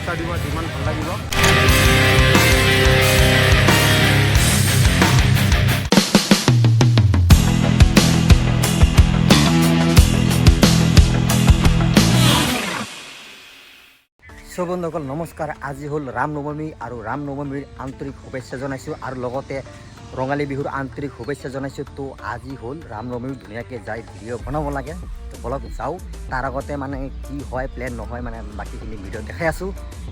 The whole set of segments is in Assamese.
উৎসাহ দিব যিমান ভাল লাগিব। বন্ধুসকল নমস্কাৰ। আজি হ'ল ৰামনৱমী আৰু ৰামনৱমীৰ আন্তৰিক শুভেচ্ছা জনাইছোঁ আৰু লগতে ৰঙালী বিহুৰ আন্তৰিক শুভেচ্ছা জনাইছোঁ। তো আজি হ'ল ৰামনৱমী, ধুনীয়াকৈ যাই ভিডিঅ' বনাব লাগে। তো বলক যাওঁ। তাৰ আগতে মানে কি হয় প্লেন নহয়, মানে বাকীখিনি ভিডিঅ' দেখাই আছোঁ।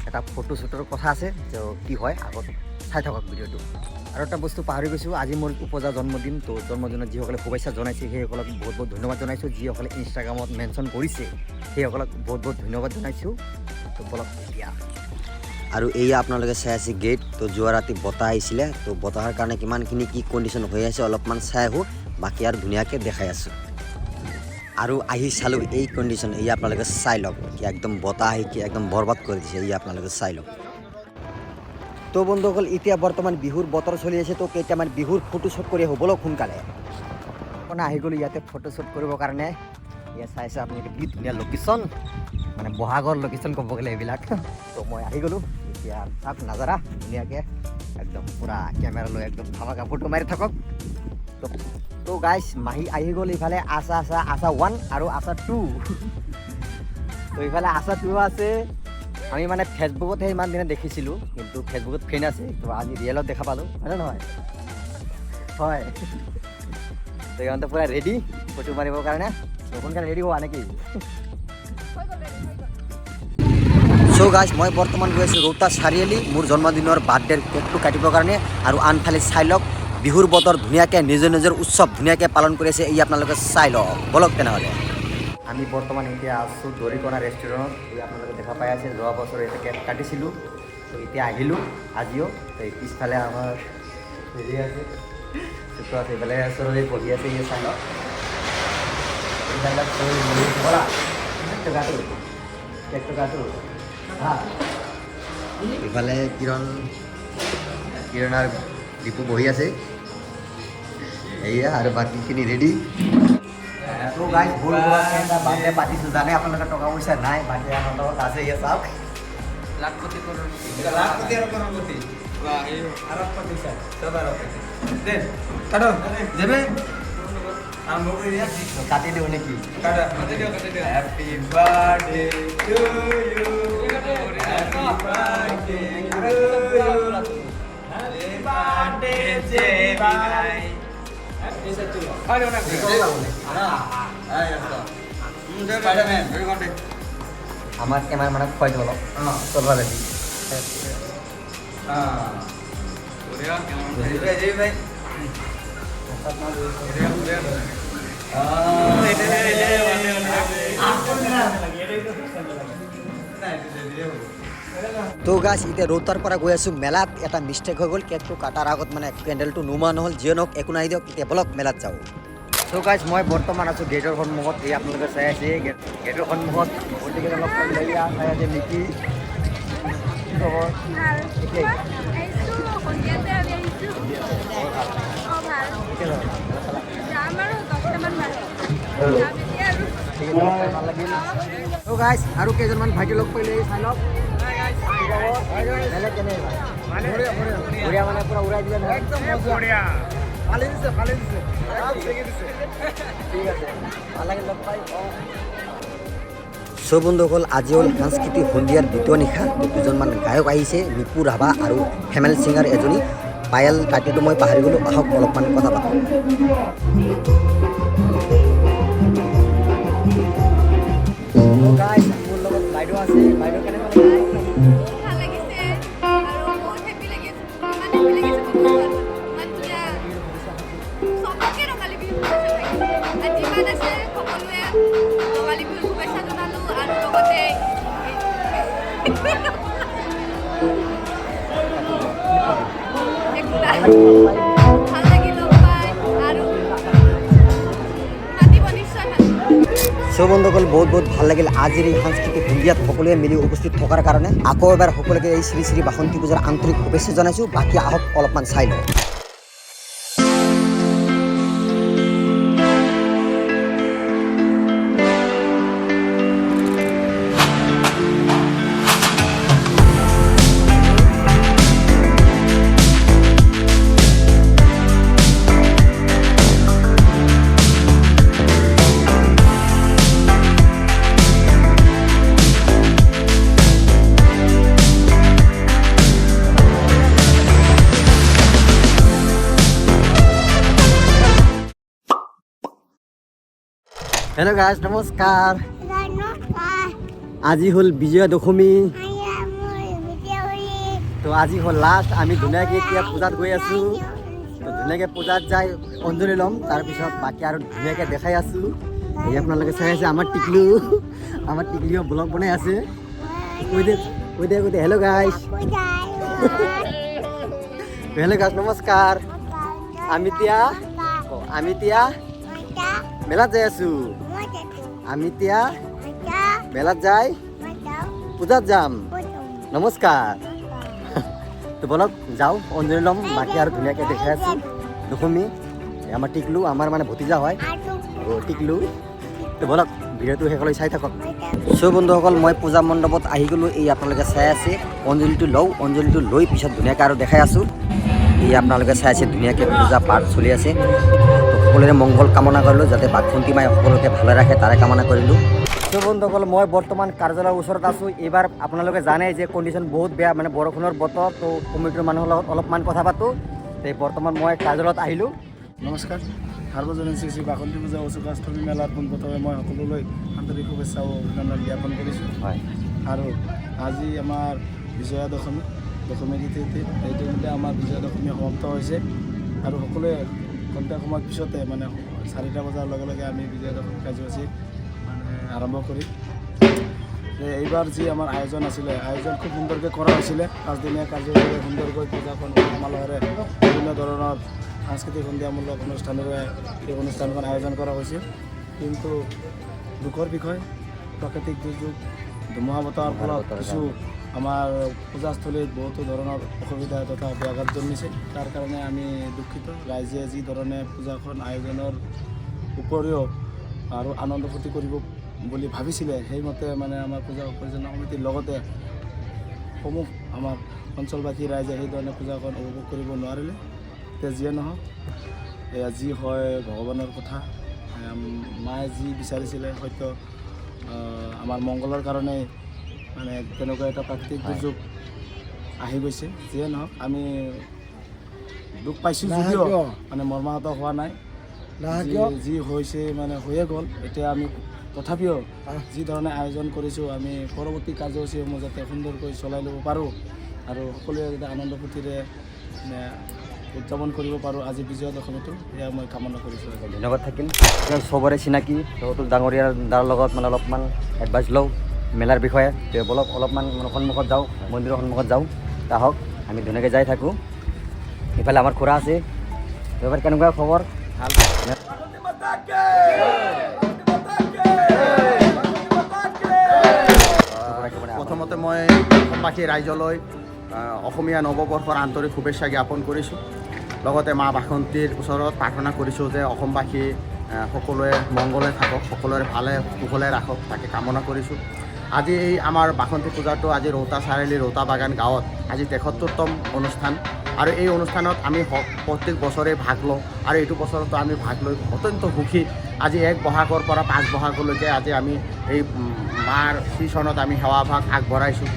এটা ফটোশ্বুটৰ কথা আছে, তো কি হয় আগত চাই থাকক ভিডিঅ'টো। আৰু এটা বস্তু পাহৰি গৈছোঁ, আজি মোৰ উপজা জন্মদিন। তো জন্মদিনত যিসকলে শুভেচ্ছা জনাইছে সেইসকলক বহুত বহুত ধন্যবাদ জনাইছোঁ। যিসকলে ইনষ্টাগ্ৰামত মেনশ্যন কৰিছে সেইসকলক বহুত বহুত ধন্যবাদ জনাইছোঁ। তো বলক এতিয়া। আৰু এয়া আপোনালোকে চাই আছে গেট। তো যোৱা ৰাতি বতাহ আহিছিলে, তো বতাহৰ কাৰণে কিমানখিনি কি কণ্ডিশ্যন হৈ আছে অলপমান চাই আহোঁ, বাকী আৰু ধুনীয়াকৈ দেখাই আছোঁ। আৰু আহি চালোঁ এই কণ্ডিশ্যন, এয়া আপোনালোকে চাই লওক, কি একদম বতাহ আহি কি একদম বৰবাদ কৰি দিছে, এয়া আপোনালোকে চাই লওক। তো বন্ধুসকল এতিয়া বৰ্তমান বিহুৰ বতৰ চলি আছে, তো কেইটামান বিহুৰ ফটোশ্বুট কৰি আহোঁ বলক সোনকালে। আপোনাৰ আহি গ'লোঁ ইয়াতে ফটোশ্বুট কৰিবৰ কাৰণে। ইয়াত চাইছে আপুনি কি ধুনীয়া লোকেশ্যন, মানে বহাগৰ লোকেশ্যন ক'ব গ'লে এইবিলাক। তো মই আহি গ'লোঁ এতিয়া, চাওক নাজাৰা ধুনীয়াকৈ একদম পূৰা কেমেৰা লৈ একদম ধামাকা ফটো মাৰি থাকক। তো গাইছ মাহী আহি গ'ল ইফালে আশা 1 আৰু আশা 2। তো ইফালে আশা 2 আছে। আমি মানে ফেচবুকতহে ইমান দিনে দেখিছিলোঁ, কিন্তু ফেচবুকত ফ্ৰেণ্ড আছে, তো আজি ৰিয়েলত দেখা পালোঁ, হয়নে নহয়? হয়। তো ইহঁতে পূৰা ৰেডি ফটো মাৰিবৰ কাৰণে। সোনকালে ৰেডি হোৱা নেকি? চ' গাইজ মই বৰ্তমান গৈ আছোঁ ৰৌতা চাৰিআলি মোৰ জন্মদিনৰ বাৰ্থডেৰ কেকটো কাটিবৰ কাৰণে। আৰু আনফালে চাই লওক বিহুৰ বতৰ ধুনীয়াকৈ নিজৰ নিজৰ উৎসৱ ধুনীয়াকৈ পালন কৰি আছে, এই আপোনালোকে চাই লওক বলক তেনেহ'লে। আমি বৰ্তমান এতিয়া আছোঁ দৰিকণা ৰেষ্টুৰেণ্টত। এই আপোনালোকে দেখা পাই আছে, যোৱা বছৰ এটা কেক কাটিছিলোঁ। তো এতিয়া আহিলোঁ আজিও। তো এই পিছফালে আমাৰ হেৰি আছে, চুটো আছে, এইফালে চৰলি বহি আছে, এই চাই লওক। কেকটো কাটো। ইফালে কিৰণ আৰু দীপু বহি আছে, এয়া আৰু বাকীখিনি ৰেডি। তো গাইজ ভুল বাৰ্থডে পাতিছোঁ, জানে আপোনালোকে টকা পইচা নাই, বাকী আমাৰ লগত আছে, ইয়ে চাওক। লাখপতি আৰু কરોড়পতি। কাটি দিওঁ নেকি? Happy birthday to you, happy birthday to you, happy birthday Gemini. আমাৰ ক্যামেৰা মানে খুয়াই দিব তোলবা লাগি। তো গাছ এতিয়া ৰৌতাৰ পৰা গৈ আছোঁ মেলাত। এটা মিষ্টেক হৈ গ'ল, কেকটো কাটাৰ আগত মানে কেণ্ডেলটো নোমোৱা নহ'ল। যিয়ে নহওক একো নাই দিয়ক, এতিয়া বলক মেলাত যাওঁ। তো গাইজ মই বৰ্তমান আছোঁ গেটৰ সন্মুখত। এই আপোনালোকে চাই আছে গেটৰ সন্মুখত, গতিকে অলপ চাই আছে নেকি? তো গাইজ আৰু কেইজনমান ভাইটি লগ পাইলে চাই লওক। বঢ়িয়া মানে পুৰা উৰাই দিলে নহয়। ফালি দিছে ঠিক আছে, ভাল লাগিল লগ পাই। চ' বন্ধুসকল আজি হ'ল সাংস্কৃতিক সন্ধিয়াৰ দ্বিতীয় নিশা। দুজনমান গায়ক আহিছে, নিপু ৰাভা আৰু ফেমেল ছিংগাৰ এজনী। পায়েল তাতেতো মই পাহৰি গ'লোঁ, আহক অলপমান কথা পাতোঁ। গাইজ মোৰ লগত বাইদেউ আছে, বাইদেউ কেনেকুৱা লাগিছে? ভাল লাগিছে আৰু বহুত হেপী লাগিছে, ইমান হেপী লাগিছে ইমান ধুনীয়া। চবকে ৰঙালী বিহু শুভেচ্ছা থাকিল। যিমান আছে সকলোৱে ৰঙালী বিহুৰ শুভেচ্ছা জনালোঁ। আৰু লগতে ভাল লাগিল লগ পাই, আৰু মাতিব নিশ্চয় মাতিব। চ' বন্ধুসকল বহুত বহুত ভাল লাগিল আজিৰ এই সাংস্কৃতিক সন্ধিয়াত সকলোৱে মিলি উপস্থিত থকাৰ কাৰণে। আকৌ এবাৰ সকলোকে এই শ্ৰী শ্ৰী বাসন্তী পূজাৰ আন্তৰিক শুভেচ্ছা জনাইছোঁ। বাকী আহক অলপমান চাই লওঁ। হেল্ল' গাইজ নমস্কাৰ। আজি হ'ল বিজয়া দশমী। তো আজি হ'ল লাষ্ট। আমি ধুনীয়াকৈ এতিয়া পূজাত গৈ আছোঁ। তো ধুনীয়াকৈ পূজাত যাই অঞ্জলি ল'ম, তাৰপিছত বাকী আৰু ধুনীয়াকৈ দেখাই আছোঁ। এই আপোনালোকে চাই আছে আমাৰ টিকলিও ব্লগ বনাই আছে। কৈ দে হেল্ল' গাইজ। হেল্ল' গাইজ নমস্কাৰ। আমি এতিয়া মেলাত যাই আছোঁ। আমি এতিয়া মেলাত যাই পূজাত যাম। নমস্কাৰ। তো বলক যাওঁ অঞ্জলি ল'ম, বাকী আৰু ধুনীয়াকৈ দেখাই আছোঁ। দশমী আমাৰ টিকলু, আমাৰ মানে ভতিজা হয় টিকলু। তো বলক ভিডিঅ'টো শেষলৈ চাই থাকক। চ' বন্ধুসকল, মই পূজা মণ্ডপত আহি গ'লোঁ। এই আপোনালোকে চাই আছে অঞ্জলিটো লওঁ, অঞ্জলিটো লৈ পিছত ধুনীয়াকৈ আৰু দেখাই আছোঁ। এই আপোনালোকে চাই আছে ধুনীয়াকৈ পূজা পাঠ চলি আছে। তো সকলোৰে মংগল কামনা কৰিলোঁ, যাতে বাঘুন্তী মায়ে সকলোকে ভালে ৰাখে তাৰে কামনা কৰিলোঁ। চ' বন্ধুসকল, মই বৰ্তমান কাৰ্যালয়ৰ ওচৰত আছোঁ। এইবাৰ আপোনালোকে জানে যে কণ্ডিশ্যন বহুত বেয়া, মানে বৰষুণৰ বতৰ। তো কমিটিৰ মানুহৰ লগত অলপমান কথা পাতোঁ। এই বৰ্তমান মই কাৰ্যালয়ত আহিলোঁ। নমস্কাৰ। সাৰ্বজনীন শ্ৰী শ্ৰী বাসন্তী পূজা উৎসৱাষ্টমী মেলাৰ পোনপ্ৰথমে মই সকলোলৈ আন্তৰিক শুভেচ্ছা ও অভিনন্দন জ্ঞাপন কৰিছোঁ। হয়। আৰু আজি আমাৰ বিজয়া দশমী, দশমী তিথিতে ইতিমধ্যে আমাৰ বিজয়া দশমী সমাপ্ত হৈছে। আৰু সকলোৱে ঘণ্টা সময়ৰ পিছতে মানে 4টা বজাৰ লগে লগে আমি বিজয়া দশমী কাৰ্যসূচী মানে আৰম্ভ কৰিম। এইবাৰ যি আমাৰ আয়োজন আছিলে, আয়োজন খুব সুন্দৰকৈ কৰা হৈছিলে। 5দিনীয়া কাৰ্যসূচীৰে সুন্দৰকৈ পূজাখন সমাৰোহেৰে বিভিন্ন ধৰণৰ সাংস্কৃতিক সন্ধিয়ামূলক অনুষ্ঠানেৰে এই অনুষ্ঠানখন আয়োজন কৰা হৈছিল। কিন্তু দুখৰ বিষয়, প্ৰাকৃতিক দুৰ্যোগ ধুমুহা বতাহৰ ফলত কিছু আমাৰ পূজাস্থলীত বহুতো ধৰণৰ অসুবিধা তথা ব্যাঘাত জন্মিছে। তাৰ কাৰণে আমি দুখিত। ৰাইজে যি ধৰণে পূজাখন আয়োজনৰ উপৰিও আৰু আনন্দ ফূৰ্তি কৰিব বুলি ভাবিছিলে, সেইমতে মানে আমাৰ পূজা পৰিচালনা সমিতিৰ লগতে সমূহ আমাৰ অঞ্চলবাসী ৰাইজে সেইধৰণে পূজাখন উপভোগ কৰিব নোৱাৰিলে। এতিয়া যিয়ে নহওক, এয়া যি হয় ভগৱানৰ কথা। মায়ে যি বিচাৰিছিলে হয়তো আমাৰ মংগলৰ কাৰণে মানে তেনেকুৱা এটা প্ৰাকৃতিক দুৰ্যোগ আহি গৈছে। যিয়ে নহওক, আমি দুখ পাইছোঁ যদিও মানে মৰ্মাহত হোৱা নাই। যি হৈছে মানে হৈয়ে গ'ল। এতিয়া আমি তথাপিও যি ধৰণে আয়োজন কৰিছোঁ, আমি পৰৱৰ্তী কাৰ্যসূচীসমূহ যাতে সুন্দৰকৈ চলাই ল'ব পাৰোঁ আৰু সকলোৱে যাতে আনন্দ ফূৰ্তিৰে উদযাপন কৰিব পাৰোঁ আজি বিজয়া দশমীটো, সেয়া মই কামনা কৰিছোঁ। ধন্যবাদ থাকিল। চবৰে চিনাকি তহঁতৰ ডাঙৰীয়াৰ দাৰ লগত মানে অলপমান এডভাইচ লওঁ মেলাৰ বিষয়ে। তো বলক অলপমান মানে সন্মুখত যাওঁ, মন্দিৰৰ সন্মুখত যাওঁ। আহক, আমি ধুনীয়াকৈ যাই থাকোঁ। ইফালে আমাৰ খুৰা আছে। এবাৰ কেনেকুৱা খবৰ? ভাল। প্ৰথমতে মই অসমবাসী ৰাইজলৈ অসমীয়া নৱবৰ্ষৰ আন্তৰিক শুভেচ্ছা জ্ঞাপন কৰিছোঁ। লগতে মা বাসন্তীৰ ওচৰত প্ৰাৰ্থনা কৰিছোঁ যে অসমবাসী সকলোৱে মংগলে থাকক, সকলোৰে ভালে কুশলে ৰাখক, তাকে কামনা কৰিছোঁ। আজি এই আমাৰ বাসন্তী পূজাটো আজি ৰৌতা চাৰিআলি ৰৌতা বাগান গাঁৱত আজি 73তম অনুষ্ঠান। আৰু এই অনুষ্ঠানত আমি প্ৰত্যেক বছৰে ভাগ লওঁ আৰু এইটো বছৰতো আমি ভাগ লৈ অত্যন্ত সুখী। আজি 1 বহাগৰ পৰা 5 বহাগলৈকে আজি আমি এই মাৰ শ্ৰীচৰণত আমি সেৱাভাগ আগবঢ়াইছোঁ।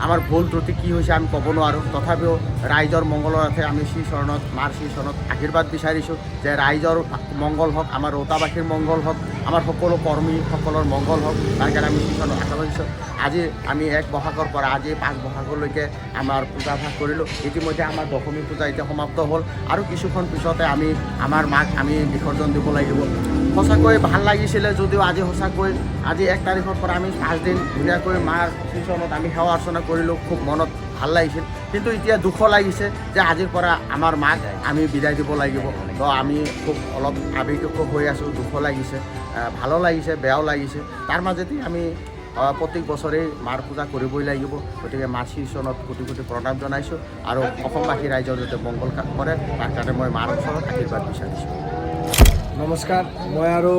আমাৰ ভুল ত্ৰুটি কি হৈছে আমি ক'ব নোৱাৰোঁ, তথাপিও ৰাইজৰ মংগলৰ অৰ্থে আমি শ্ৰীচৰণত মাৰ শ্ৰীচৰণত আশীৰ্বাদ বিচাৰিছোঁ যে ৰাইজৰ মংগল হওক, আমাৰ ৰৌতাবাসীৰ মংগল হওক, আমাৰ সকলো কৰ্মীসকলৰ মংগল হওক, তাৰ কাৰণে আমি শ্ৰীচৰণত আশা কৰিছোঁ। আজি আমি 1 বহাগৰ পৰা আজি 5 বহাগলৈকে আমাৰ পূজাভাগ কৰিলোঁ। ইতিমধ্যে আমাৰ দশমী পূজা এতিয়া সমাপ্ত হ'ল আৰু কিছুক্ষণ পিছতে আমি আমাৰ মাক আমি বিসৰ্জন দিব লাগিব। সঁচাকৈ ভাল লাগিছিলে যদিও আজি সঁচাকৈ আজি 1 তাৰিখৰ পৰা আমি 5 দিন ধুনীয়াকৈ মাৰ শ্ৰীচৰণত আমি সেৱা অৰ্চনা কৰিলোঁ। খুব মনত ভাল লাগিছিল। কিন্তু এতিয়া দুখ লাগিছে যে আজিৰ পৰা আমাৰ মাক আমি বিদায় দিব লাগিব। তো আমি খুব অলপ আৱেগিক হৈ আছোঁ, দুখ লাগিছে, ভালো লাগিছে, বেয়াও লাগিছে। তাৰ মাজেদি আমি প্ৰত্যেক বছৰেই মাৰ পূজা কৰিবই লাগিব। গতিকে মাৰ শ্ৰীচৰণত কোটি কোটি প্ৰণাম জনাইছোঁ আৰু অসমবাসী ৰাইজৰ যাতে মংগল কৰে তাৰ কাৰণে মই মাৰ ওচৰত আশীৰ্বাদ বিচাৰিছোঁ। নমস্কাৰ। মই আৰু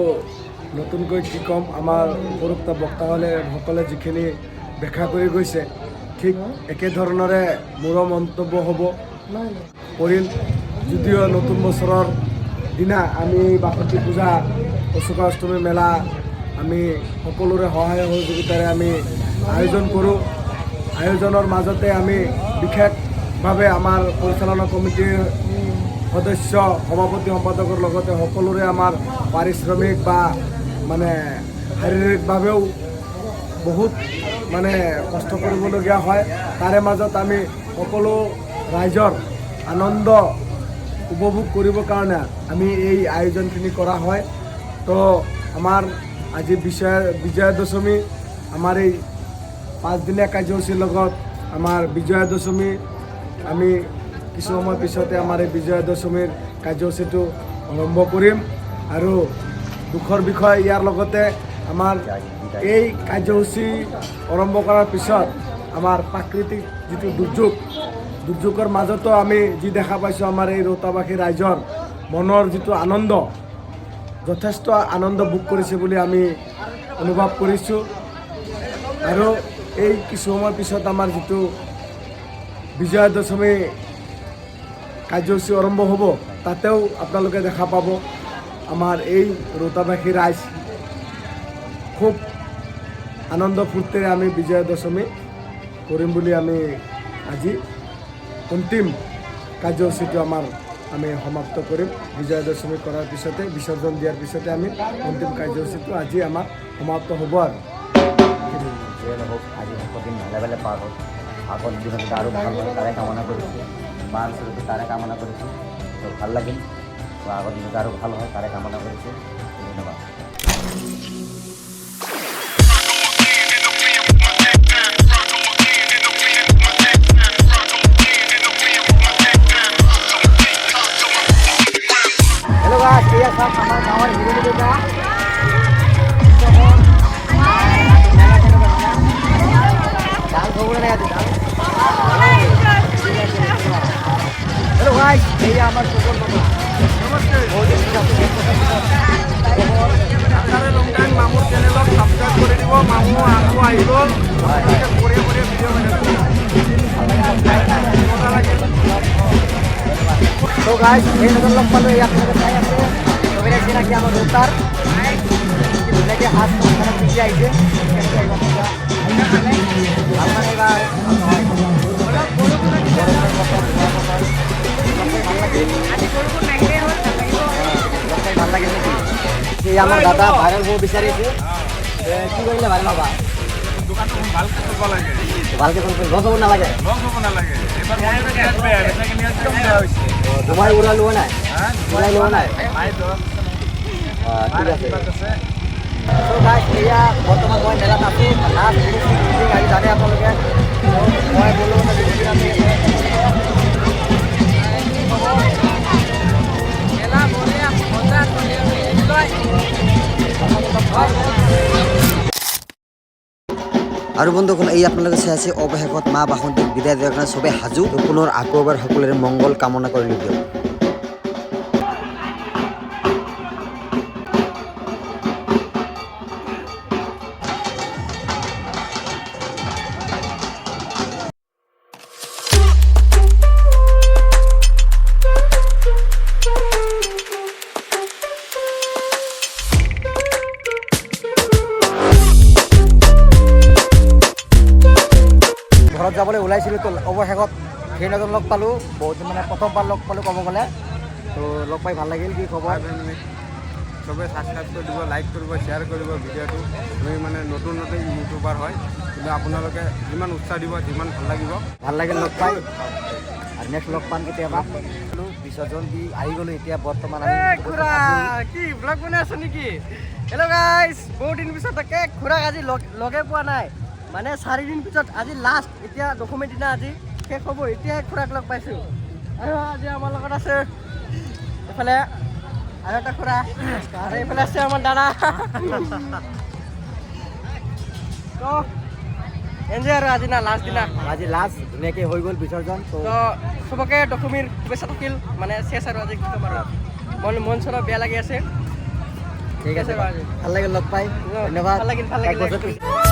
নতুনকৈ কি ক'ম, আমাৰ উপৰোক্ত বক্তাসকলে যিখিনি ব্যাখ্যা কৰি গৈছে ঠিক একেধৰণৰে মোৰো মন্তব্য হ'ব কৰিল। যদিও নতুন বছৰৰ দিনা আমি বাসন্তী পূজা উৎসৱাষ্টমী মেলা আমি সকলোৰে সহায় সহযোগিতাৰে আমি আয়োজন কৰোঁ। আয়োজনৰ মাজতে আমি বিশেষভাৱে আমাৰ পৰিচালনা কমিটিৰ সদস্য, সভাপতি, সম্পাদকৰ লগতে সকলোৰে আমাৰ পাৰিশ্ৰমিক বা মানে শাৰীৰিকভাৱেও বহুত মানে কষ্ট কৰিবলগীয়া হয়। তাৰে মাজত আমি সকলো ৰাইজৰ আনন্দ উপভোগ কৰিবৰ কাৰণে আমি এই আয়োজনখিনি কৰা হয়। তো আমাৰ আজি বিজয়া দশমী, আমাৰ এই 5 দিনীয়া কাৰ্যসূচীৰ লগত আমাৰ বিজয়া দশমী, আমি কিছু সময় পিছতে আমাৰ এই বিজয়া দশমীৰ কাৰ্যসূচীটো আৰম্ভ কৰিম। আৰু দুখৰ বিষয় ইয়াৰ লগতে আমাৰ এই কাৰ্যসূচী আৰম্ভ কৰাৰ পিছত আমাৰ প্ৰাকৃতিক যিটো দুৰ্যোগৰ মাজতো আমি যি দেখা পাইছোঁ, আমাৰ এই ৰৌতাবাসী ৰাইজৰ মনৰ যিটো আনন্দ, যথেষ্ট আনন্দ ভোগ কৰিছে বুলি আমি অনুভৱ কৰিছোঁ। আৰু এই কিছু সময়ৰ পিছত আমাৰ যিটো বিজয়া দশমী কাৰ্যসূচী আৰম্ভ হ'ব, তাতেও আপোনালোকে দেখা পাব আমাৰ এই ৰৌতাবাসী ৰাইজ খুব আনন্দ ফূৰ্তিৰে আমি বিজয়া দশমী কৰিম বুলি আমি আজি অন্তিম কাৰ্যসূচীটো আমি সমাপ্ত কৰিম। বিজয়া দশমী কৰাৰ পিছতে, বিসৰ্জন দিয়াৰ পিছতে আমি অন্তিম কাৰ্যসূচীটো আজি আমাৰ সমাপ্ত হ'ব। আৰু যিয়ে নহওক আজি শেষৰ দিন ভালে ভালে পাৰ হ'ল। আগৰ দিনত আৰু ভাল হয় তাৰে কামনা কৰিছোঁ, মা অঞ্চলতো তাৰে কামনা কৰিছোঁ। তো ভাল লাগিল। তো আগৰ দিনত আৰু ভাল হয় তাৰে কামনা কৰিছোঁ। ধন্যবাদ। हेलो गाइस, ये सब हमारे गाँव हीरो बेटा दाल खबर नहीं आती दाल। हेलो गाइस, ये हमारे सुपर बाबा नमस्ते। আপনারা লংটাইম মামুৰ চেনেলক সাবস্ক্ৰাইব কৰি দিব। মামু আকৌ আহিব, বঢ়িয়া বঢ়িয়া ভিডিঅ' বনাই। तो गाइस, ये नजर लोग पालो ये आपने बताया आपने तो मेरे से ना क्या हम रोतार कि बोले कि हाथ खाना पीछे आई थे कैसे आई बात का हमने बार ভাল লাগে নাকি এই আমার দাদা ভাইরাল হব বিচাৰিছে কি কৰিলে ভাইৰাল হবা দোকানটো ভালকে কৰিব লাগে, ভালকে কোন লছ হ'ব নালাগে লছ হ'ব নালাগে। এবাৰ মই বেয়া বেয়া বেচাকে নিয়ে একদম বেয়া হৈছে। তোমাৰ উড়া লোৱা নাই উড়াই লোৱা নাই নাই তো ঠিক আছে। তো গাইস এয়া বৰ্তমান মই মেলাত আছো লাষ্ট মিটিং আহি জানে আপোনালোকে মই বলো মেলা বঢ়িয়া মজা কৰি আৰু বন্ধুসকল, এই আপোনালোকে চাই আছে অৱশেষত মা বাসন্তীক বিদায় দিয়াৰ কাৰণে চবেই সাজু। পুনৰ আকৌ এবাৰ সকলোৰে মংগল কামনা কৰিলোঁ দিয়ক। ঘৰত যাবলৈ ওলাইছিলোঁ তো অৱশেষত ফ্ৰেণ্ড এজন লগ পালোঁ, বহুত মানে প্ৰথমবাৰ লগ পালোঁ ক'ব গ'লে। তো লগ পাই ভাল লাগিল। কি খবৰ? চবে ছাবস্ক্ৰাইব কৰি দিব, লাইক কৰিব, শ্বেয়াৰ কৰিব ভিডিঅ'টো। আমি মানে নতুন নতুন ইউটিউবাৰ হয়, কিন্তু আপোনালোকে যিমান উৎসাহ দিব সিমান ভাল লাগিব। ভাল লাগিল লগ পাই। আৰু নেক্সট লগ পাম কেতিয়াবা। বিসৰ্জন দি আহি গ'লোঁ এতিয়া বৰ্তমান কি ব্লগ বনাই আছো নেকি? হেল্ল' গাইজ, বহুত দিন পিছত তাকে খুৰাক আজি লগে পোৱা নাই, মানে 4 দিন পিছত আজি লাষ্ট। এতিয়া দশমীৰ দিনা আজি শেষ হ'ব, এতিয়াহে খুৰাক লগ পাইছোঁ। আৰু আজি আমাৰ লগত আছে এইফালে আৰু এটা খুৰা, আৰু এইফালে আছে আমাৰ দাদা। তো এনজয় আৰু আজি না লাষ্ট দিনা, আজি লাষ্ট ধুনীয়াকৈ হৈ গ'ল বিসৰ্জন। তো চবকে দশমীৰ শুভেচ্ছা থাকিল, মানে শেষ আৰু আজি কি ক'ম আৰু মন চন বেয়া লাগি আছে। ঠিক আছে, ভাল লাগিল লগ পাই, ধন্যবাদ। ভাল লাগিল।